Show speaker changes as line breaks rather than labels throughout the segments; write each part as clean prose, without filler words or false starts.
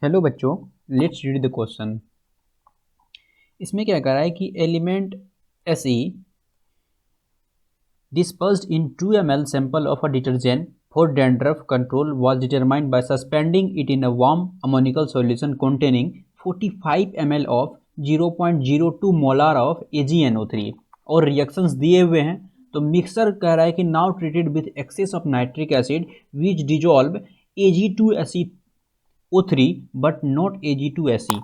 Hello बच्चों, let's read the question. इसमें क्या कह रहा है कि element Se dispersed in 2 ml sample of a detergent for dandruff control was determined by suspending it in a warm ammoniacal solution containing 45 ml of 0.02 molar of AgNO3 और reactions दिए हुए हैं। तो मिक्सर कह रहा है कि now treated with excess of nitric acid which dissolve Ag2SeO3 but not Ag2Se।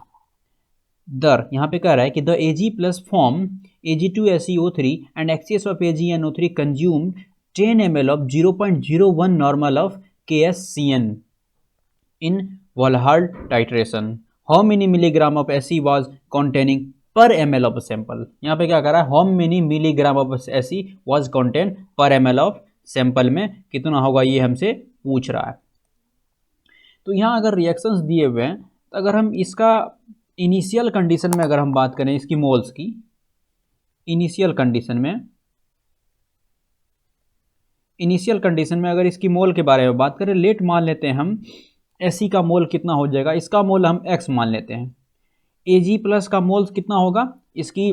दर यहाँ पे कह रहा है कि the Ag plus form Ag2SeO3 and excess of AgNO3 consume 10 ml of 0.01 normal of KSCN in Volhard titration. How many milligram of Se was containing per ml of sample? यहाँ पे क्या कर रहा है, how many milligram of Se was contained per ml of sample में कितना होगा ये हमसे पूछ रहा है। तो यहाँ अगर रिएक्शंस दिए हुए हैं तो अगर हम इसका इनिशियल कंडीशन में अगर हम बात करें इसकी मोल्स की, इनिशियल कंडीशन में अगर इसकी मोल के बारे में बात करें, लेट मान लेते हैं हम Se का मोल कितना हो जाएगा, इसका मोल हम x मान लेते हैं। Ag प्लस का मोल कितना होगा, इसकी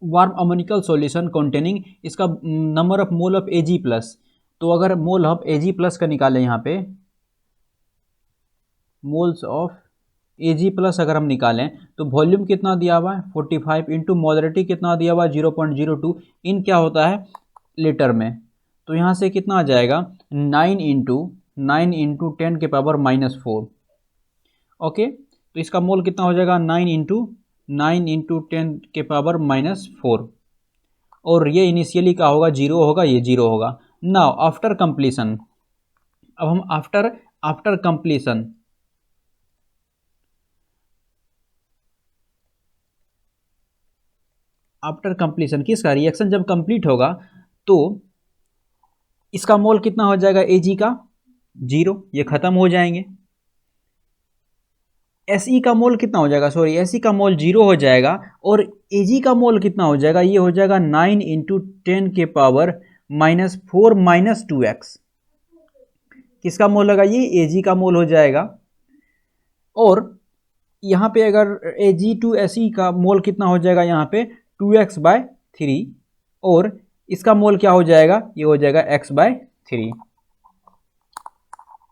वार्म अमोनिकल सॉल्यूशन कंटेनिंग इसका number of mole of Ag plus. तो अगर मोल ऑफ Ag प्लस का निकालें, यहाँ पे मोल्स ऑफ Ag प्लस अगर हम निकालें तो वॉल्यूम कितना दिया हुआ है 45 इंटू मोलरिटी कितना दिया हुआ है 0.02 इन क्या होता है लीटर में। तो यहाँ से कितना आ जाएगा 9 इंटू 10 के पावर -4। ओके, तो इसका मोल कितना हो जाएगा 9 इंटू 10 के पावर -4 और ये इनिशियली का होगा 0 होगा, ये 0 होगा। नाउ आफ्टर कंप्लीशन, अब हम आफ्टर कंप्लीशन किसका, रिएक्शन जब कंप्लीट होगा तो इसका मोल कितना हो जाएगा Ag का 0, ये खत्म हो जाएंगे। Se का मोल कितना हो जाएगा, Se का मोल 0 हो जाएगा और Ag का मोल कितना हो जाएगा, ये हो जाएगा 9 इंटू 10 के पावर -4 -2x। किसका मोल होगा, ये Ag का मोल हो जाएगा। और यहाँ पे अगर Ag2Se का मोल कितना हो जाएगा, यहाँ पे 2x/3 और इसका मोल क्या हो जाएगा, ये हो जाएगा x/3।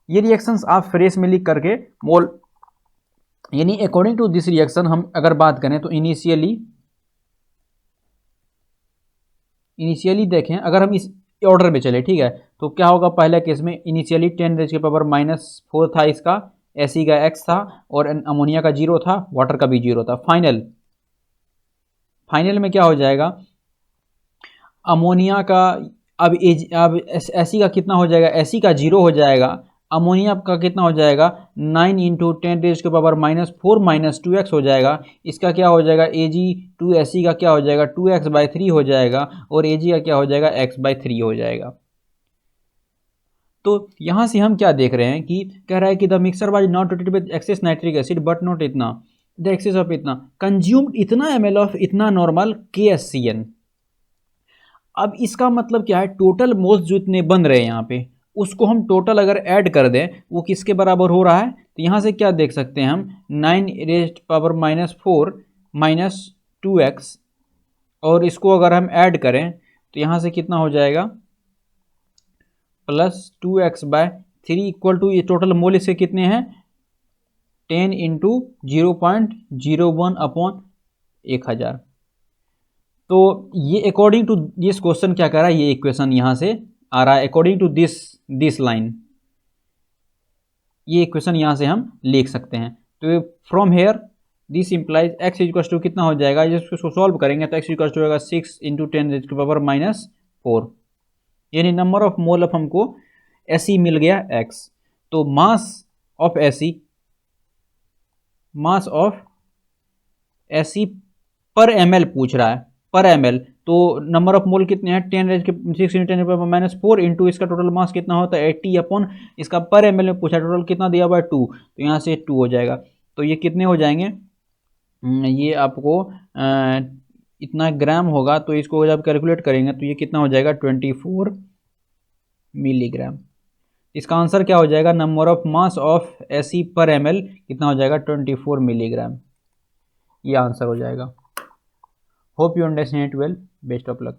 ये रिएक्शंस आप फ्रेश में लिख करके मोल, यानी अकॉर्डिंग टू दिस रिएक्शन हम अगर बात करें तो इनिशियली देखें, अगर हम इस ऑर्डर में चले, ठीक है, तो क्या होगा पहले केस में इनिशियली 10 रेज के पावर -4 था इसका, Se का x था और अमोनिया का 0 था, वाटर का भी 0 था। फाइनल में क्या हो जाएगा, अमोनिया का अब Se का कितना हो जाएगा, Se का 0 हो जाएगा, अमोनिया का कितना हो जाएगा 9 इंटू 10 रेज के पावर -4 -2x हो जाएगा। इसका क्या हो जाएगा Ag2Se का क्या हो जाएगा 2x/3 हो जाएगा और Ag का क्या हो जाएगा x/3 हो जाएगा। तो यहाँ से हम क्या देख रहे हैं कि कह रहा है कि the mixer was not treated with excess nitric acid but not इतना द एक्सेस ऑफ इतना कंज्यूम्ड इतना ml ऑफ इतना नॉर्मल KSCN। अब इसका मतलब क्या है, टोटल मोल्स जो इतने बन रहे हैं यहाँ पे उसको हम टोटल अगर ऐड कर दें वो किसके बराबर हो रहा है। तो यहाँ से क्या देख सकते हैं हम 9 रेज़्ड पावर -4 -2x और इसको अगर हम ऐड करें तो यहाँ से कितना हो जाएगा +2x/3 इक्वल टू, ये टोटल मोल इसके कितने हैं 10 इंटू 0.01/1000। तो ये अकॉर्डिंग टू दिस क्वेश्चन क्या कर रहा है, ये इक्वेशन यहाँ से आ रहा है अकॉर्डिंग टू दिस लाइन, ये इक्वेशन यहाँ से हम लिख सकते हैं। तो from here this implies x equal to कितना हो जाएगा, इसको सॉल्व करेंगे तो x इक्वल टू होगा 6 इंटू 10 रेज़ की पावर -4, यानी नंबर ऑफ मोल ऑफ हमको Se मिल गया x। तो मास ऑफ Se पर ml पूछ रहा है, पर ml, तो नंबर ऑफ मोल कितने हैं 10 रेज़ के 6 इंटू 10 -4 इंटू इसका टोटल मास कितना होता है 80 अपॉन इसका पर ml में पूछा, टोटल कितना दिया हुआ है 2, तो यहाँ से 2 हो जाएगा। तो ये कितने हो जाएंगे, ये आपको इतना ग्राम होगा, तो इसको जब कैलकुलेट करेंगे तो ये कितना हो जाएगा 24 मिलीग्राम। इसका आंसर क्या हो जाएगा, number of mass of Fe पर ml कितना हो जाएगा, 24 मिलीग्राम। ये आंसर हो जाएगा। Hope you understand it well, best of luck.